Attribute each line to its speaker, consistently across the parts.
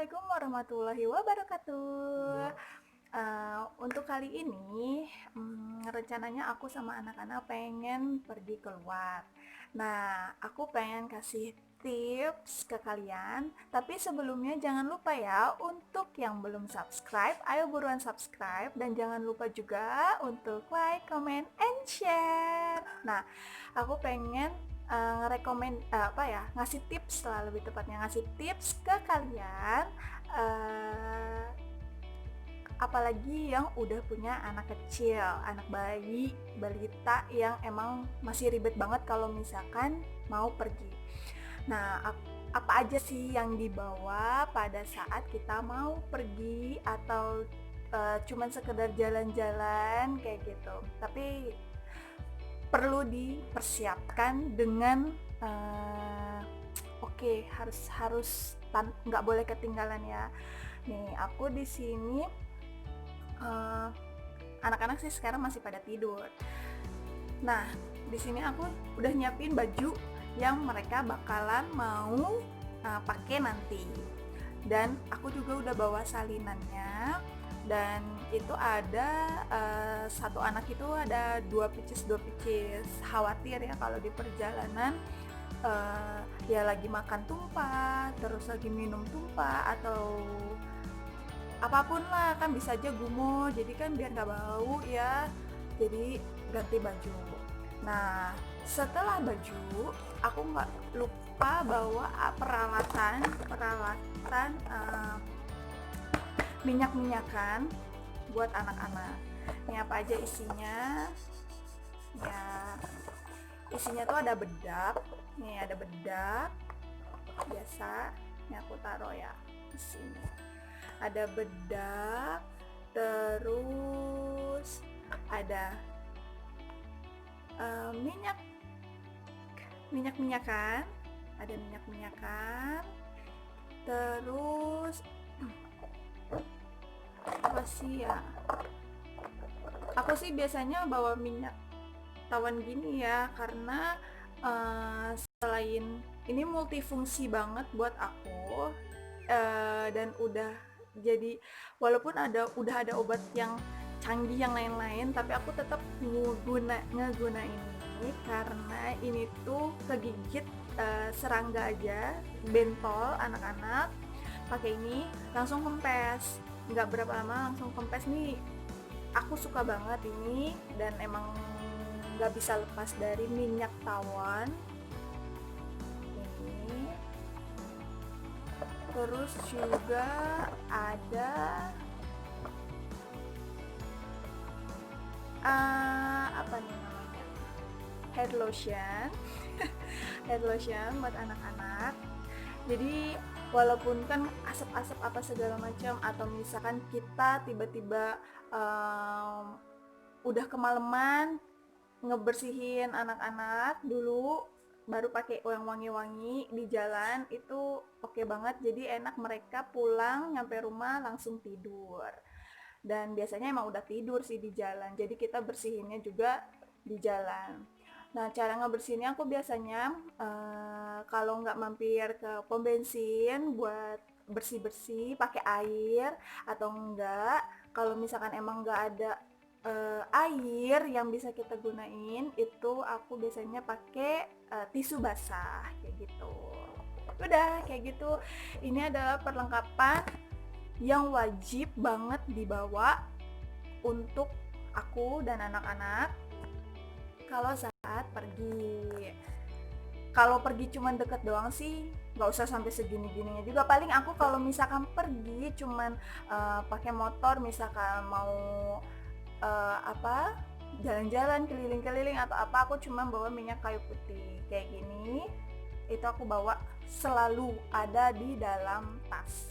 Speaker 1: Assalamualaikum warahmatullahi wabarakatuh. Untuk kali ini, rencananya aku sama anak-anak pengen pergi keluar. Nah, aku pengen kasih tips ke kalian, tapi sebelumnya jangan lupa ya untuk yang belum subscribe, ayo buruan subscribe dan jangan lupa juga untuk like, comment, and share. Nah, aku pengen ngasih tips lah, lebih tepatnya ngasih tips ke kalian, uh, apalagi yang udah punya anak kecil, anak bayi, balita yang emang masih ribet banget kalau misalkan mau pergi. Nah, apa aja sih yang dibawa pada saat kita mau pergi atau cuman sekedar jalan-jalan kayak gitu. Tapi perlu dipersiapkan dengan oke, harus nggak boleh ketinggalan ya. Nih, aku di sini anak-anak sih sekarang masih pada tidur. Nah, di sini aku udah nyiapin baju yang mereka bakalan mau pakai nanti. Dan aku juga udah bawa salinannya. Dan itu ada satu anak itu ada dua picis. Khawatir ya kalau di perjalanan ya lagi makan tumpah, terus lagi minum tumpah atau apapun lah, kan bisa aja gumul, jadi kan biar nggak bau ya, jadi ganti baju. Nah, setelah baju aku nggak lupa bawa peralatan minyak-minyakan buat anak-anak. Ini apa aja isinya? Ya, isinya tuh ada bedak. Nih ada bedak biasa. Ini aku taruh ya di sini. Ada bedak, terus ada minyak-minyakan, ada minyak-minyakan, terus apa sih ya? Aku sih biasanya bawa minyak tawon gini ya, karena selain ini multifungsi banget buat aku, dan udah jadi walaupun udah ada obat yang canggih yang lain-lain, tapi aku tetap ngegunain ini karena ini tuh kegigit serangga aja, bentol anak-anak pakai ini langsung kempes, nggak berapa lama langsung kempes nih. Aku suka banget ini dan emang nggak bisa lepas dari minyak tawon ini. Terus juga ada apa nih namanya, hair lotion hair lotion buat anak-anak. Jadi walaupun kan asap-asap apa segala macam, atau misalkan kita tiba-tiba udah kemalaman ngebersihin anak-anak dulu baru pakai yang wangi-wangi di jalan, itu oke banget. Jadi enak, mereka pulang nyampe rumah langsung tidur. Dan biasanya emang udah tidur sih di jalan, jadi kita bersihinnya juga di jalan. Nah, cara ngebersihinnya aku biasanya kalau nggak mampir ke pom bensin buat bersih-bersih pakai air, atau enggak kalau misalkan emang nggak ada air yang bisa kita gunain, itu aku biasanya pakai tisu basah kayak gitu. Udah kayak gitu. Ini adalah perlengkapan yang wajib banget dibawa untuk aku dan anak-anak kalau saat pergi. Kalau pergi cuman deket doang sih nggak usah sampai segini-gininya juga. Paling aku kalau misalkan pergi cuman pakai motor, misalkan mau jalan-jalan keliling-keliling atau apa, aku cuma bawa minyak kayu putih kayak gini. Itu aku bawa selalu ada di dalam tas.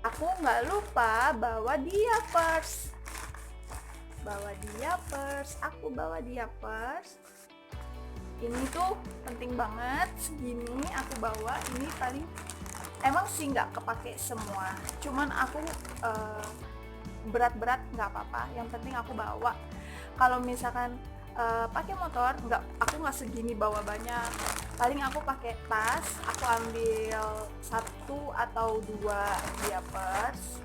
Speaker 1: Aku nggak lupa bawa diapers. Aku bawa diapers. Ini tuh penting banget, segini aku bawa. Ini paling emang sih nggak kepake semua, cuman aku berat-berat nggak apa-apa, yang penting aku bawa. Kalau misalkan pakai motor, aku nggak segini bawa banyak, paling aku pakai tas, aku ambil 1 atau 2 diapers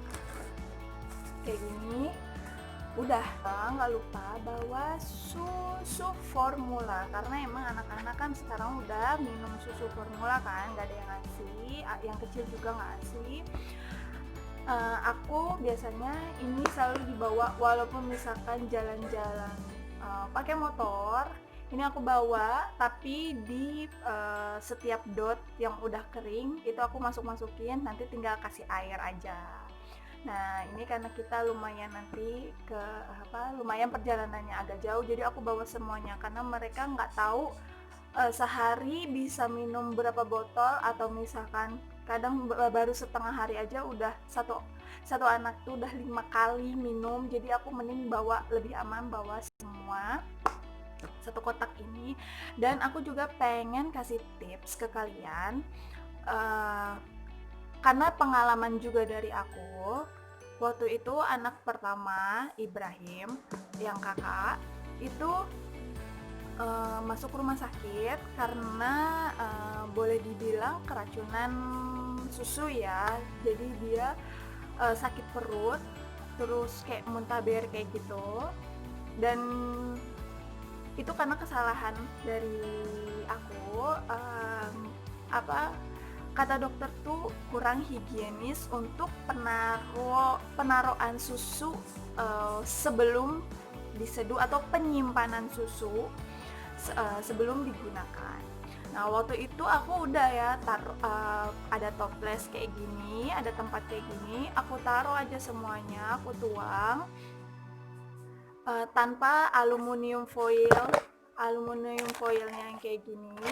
Speaker 1: kayak gini. Udah, nggak lupa bawa susu formula, karena emang anak-anak kan sekarang udah minum susu formula kan, nggak ada yang ngasih, yang kecil juga nggak ngasih. Aku biasanya ini selalu dibawa walaupun misalkan jalan-jalan pakai motor, ini aku bawa, tapi di setiap dot yang udah kering itu aku masukin, nanti tinggal kasih air aja. Nah, ini karena kita lumayan nanti lumayan perjalanannya agak jauh, jadi aku bawa semuanya karena mereka nggak tahu sehari bisa minum berapa botol, atau misalkan kadang baru setengah hari aja udah satu anak tuh udah 5 kali minum. Jadi aku mending bawa, lebih aman bawa semua satu kotak ini. Dan aku juga pengen kasih tips ke kalian, karena pengalaman juga dari aku. Waktu itu anak pertama Ibrahim, yang kakak, itu masuk rumah sakit karena boleh dibilang keracunan susu ya. Jadi dia sakit perut, terus kayak muntaber kayak gitu. Dan itu karena kesalahan dari aku. Kata dokter tuh kurang higienis untuk penaruhan susu sebelum diseduh, atau penyimpanan susu sebelum digunakan. Nah, waktu itu aku udah ya ada toples kayak gini, ada tempat kayak gini, aku taruh aja semuanya, aku tuang tanpa aluminium foilnya yang kayak gini.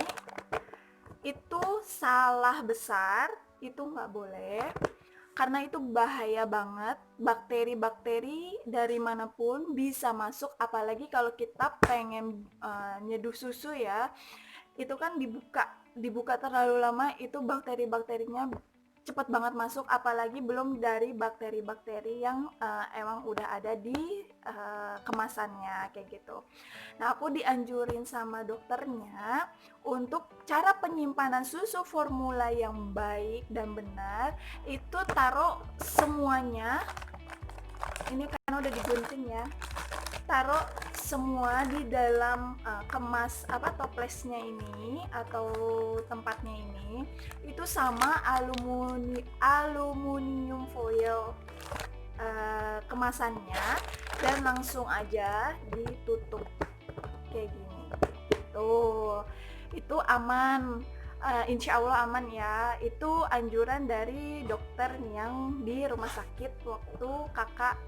Speaker 1: Itu salah besar, itu nggak boleh, karena itu bahaya banget. Bakteri-bakteri dari manapun bisa masuk, apalagi kalau kita pengen nyeduh susu ya, itu kan dibuka terlalu lama, itu bakteri-bakterinya cepet banget masuk, apalagi belum dari bakteri-bakteri yang emang udah ada di kemasannya kayak gitu. Nah, aku dianjurin sama dokternya untuk cara penyimpanan susu formula yang baik dan benar, itu taruh semuanya, ini karena udah digunting ya, taruh semua di dalam toplesnya ini atau tempatnya ini, itu sama aluminium foil kemasannya, dan langsung aja ditutup kayak gini. Tuh, itu aman. Insya Allah aman ya. Itu anjuran dari dokter yang di rumah sakit waktu kakak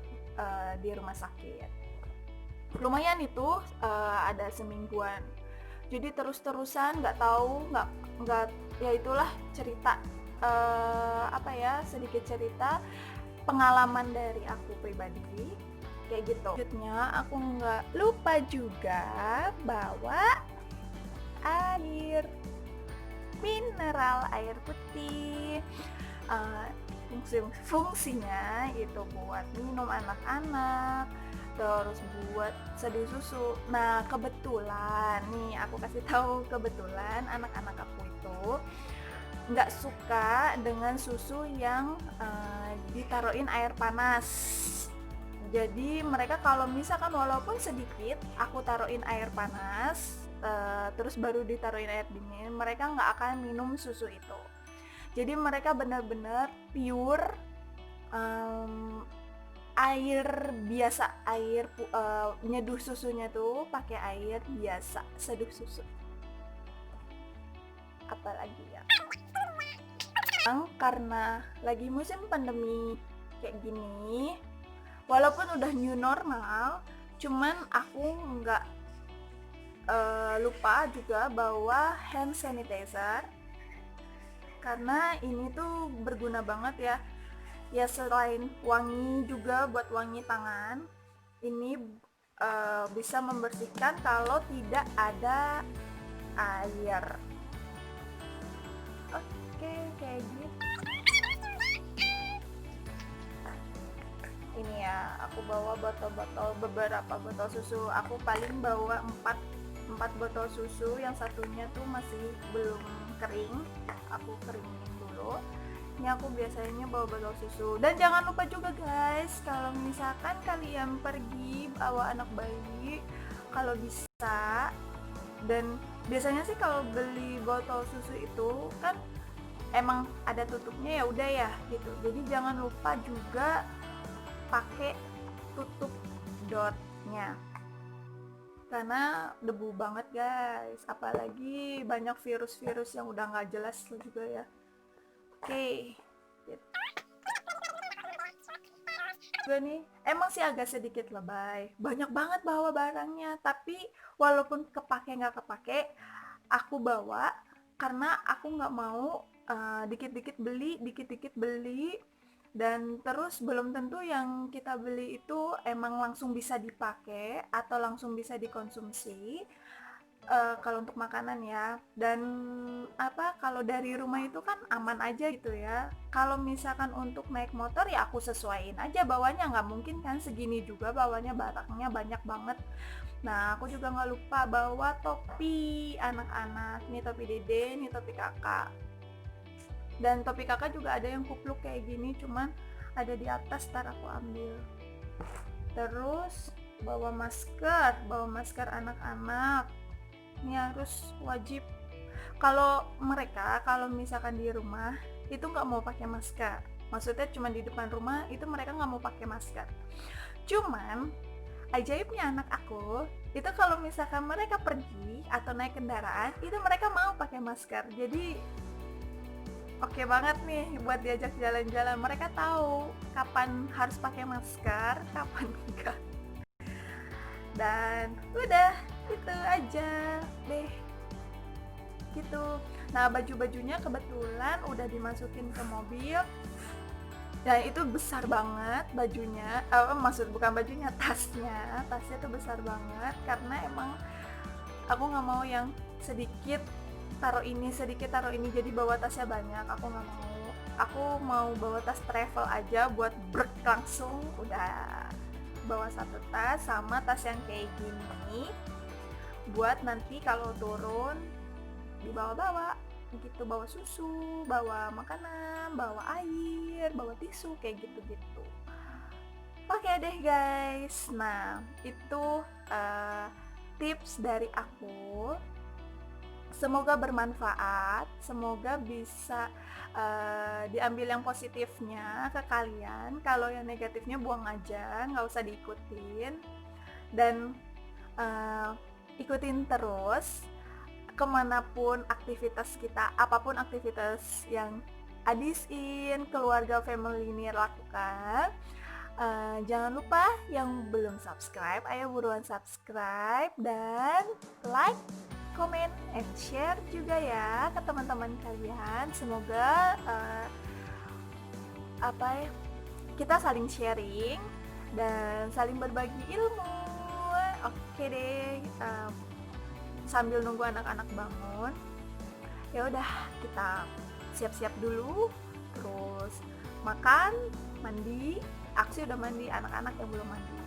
Speaker 1: di rumah sakit. Lumayan itu ada semingguan. Jadi terus-terusan nggak ya itulah cerita sedikit cerita pengalaman dari aku pribadi kayak gitu. Selanjutnya aku nggak lupa juga bawa air mineral, air putih. Fungsinya itu buat minum anak-anak, terus buat seduh susu. Nah, kebetulan nih aku kasih tahu, kebetulan anak-anak aku itu nggak suka dengan susu yang ditaruhin air panas. Jadi mereka kalau misalkan walaupun sedikit aku taruhin air panas, terus baru ditaruhin air dingin, mereka nggak akan minum susu itu. Jadi mereka benar-benar pure air biasa, nyeduh susunya tuh pakai air biasa, seduh susu. Apalagi ya, karena lagi musim pandemi kayak gini, walaupun udah new normal, cuman aku nggak lupa juga bawa hand sanitizer, karena ini tuh berguna banget ya. Ya, selain wangi juga buat wangi tangan, ini bisa membersihkan kalau tidak ada air. Oke, kayak gitu. ini ya, aku bawa botol-botol, beberapa botol susu. Aku paling bawa 4 botol susu, yang satunya tuh masih belum kering, aku keringin dulu. Ini aku biasanya bawa botol susu. Dan jangan lupa juga guys, kalau misalkan kalian pergi bawa anak bayi, kalau bisa, dan biasanya sih kalau beli botol susu itu kan emang ada tutupnya, ya udah ya gitu. Jadi jangan lupa juga pakai tutup dotnya, karena debu banget guys, apalagi banyak virus-virus yang udah nggak jelas juga ya. Oke, gitu. Juga nih, emang sih agak sedikit lebay, banyak banget bawa barangnya, tapi walaupun kepake nggak kepake, aku bawa karena aku nggak mau dikit-dikit beli, dan terus belum tentu yang kita beli itu emang langsung bisa dipakai atau langsung bisa dikonsumsi. Kalau untuk makanan ya, dan kalau dari rumah itu kan aman aja gitu ya. Kalau misalkan untuk naik motor ya aku sesuaiin aja bawanya, nggak mungkin kan segini juga bawanya, barangnya banyak banget. Nah, aku juga nggak lupa bawa topi anak-anak, nih topi dede, nih topi kakak. Dan topi kakak juga ada yang kupluk kayak gini, cuman ada di atas, ntar aku ambil. Terus bawa masker anak-anak, ini harus wajib. Kalau misalkan di rumah itu nggak mau pakai masker, maksudnya cuma di depan rumah itu mereka nggak mau pakai masker. Cuman ajaibnya anak aku itu kalau misalkan mereka pergi atau naik kendaraan itu mereka mau pakai masker. Jadi oke banget nih buat diajak jalan-jalan, mereka tahu kapan harus pakai masker, kapan enggak. Dan udah gitu aja deh gitu. Nah, baju-bajunya kebetulan udah dimasukin ke mobil. Dan itu besar banget bajunya, bukan bajunya, tasnya tuh besar banget, karena emang aku nggak mau yang sedikit taruh ini, jadi bawa tasnya banyak. Aku mau bawa tas travel aja buat brek langsung, udah bawa satu tas sama tas yang kayak gini buat nanti kalau turun dibawa-bawa gitu, bawa susu, bawa makanan, bawa air, bawa tisu, kayak gitu-gitu. Oke deh guys, nah itu tips dari aku. Semoga bermanfaat, semoga bisa diambil yang positifnya ke kalian. Kalau yang negatifnya buang aja, nggak usah diikutin. Dan ikutin terus kemanapun aktivitas kita, apapun aktivitas yang Adisin, keluarga family ini lakukan. Jangan lupa yang belum subscribe, ayo buruan subscribe dan like, comment, and share juga ya ke teman-teman kalian. Semoga kita saling sharing dan saling berbagi ilmu. Oke deh, sambil nunggu anak-anak bangun, ya udah kita siap-siap dulu, terus makan, mandi. Aku sih udah mandi, anak-anak yang belum mandi.